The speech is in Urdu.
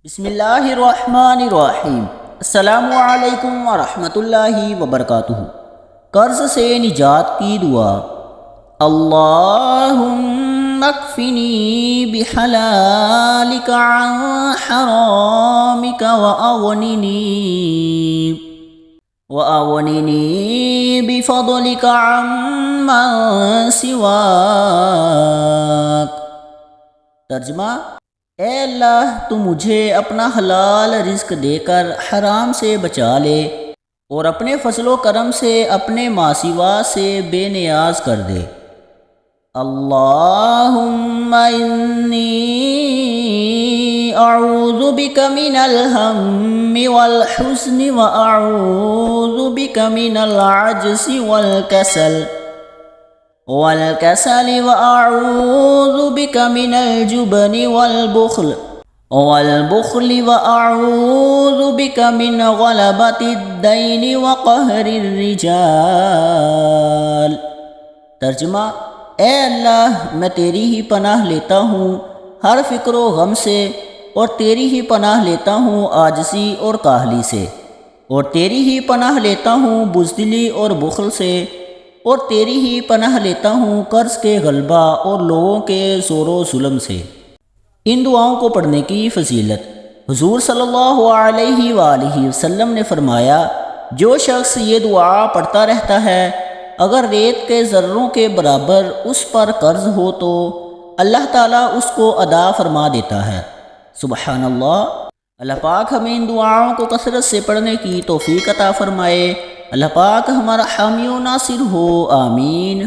بسم اللہ الرحمن الرحیم۔ السلام علیکم ورحمۃ اللہ وبرکاتہ۔ قرض سے نجات کی دعا۔ اللہم اکفنی بحلالک عن حرامک وأغننی بفضلک عمن سواک۔ ترجمہ: اے اللہ، تو مجھے اپنا حلال رزق دے کر حرام سے بچا لے اور اپنے فضل و کرم سے اپنے ماسوا سے بے نیاز کر دے۔ اللہم انی اعوذ بک من الہم والحزن واعوذ بک من العجز والکسل وأعوذ بك من الجبن والبخل وأعوذ بك من غلبة الدين وقهر الرجال۔ ترجمہ: اے اللہ، میں تیری ہی پناہ لیتا ہوں ہر فکر و غم سے، اور تیری ہی پناہ لیتا ہوں عاجزی اور کاہلی سے، اور تیری ہی پناہ لیتا ہوں بزدلی اور بخل سے، اور تیری ہی پناہ لیتا ہوں قرض کے غلبہ اور لوگوں کے زور و ظلم سے۔ ان دعاؤں کو پڑھنے کی فضیلت۔ حضور صلی اللہ علیہ وآلہ وسلم نے فرمایا، جو شخص یہ دعا پڑھتا رہتا ہے، اگر ریت کے ذروں کے برابر اس پر قرض ہو تو اللہ تعالیٰ اس کو ادا فرما دیتا ہے۔ سبحان اللہ۔ اللہ پاک ہمیں ان دعاؤں کو کثرت سے پڑھنے کی توفیق عطا فرمائے۔ اللہ پاک ہمارا حامی و ناصر ہو، آمین۔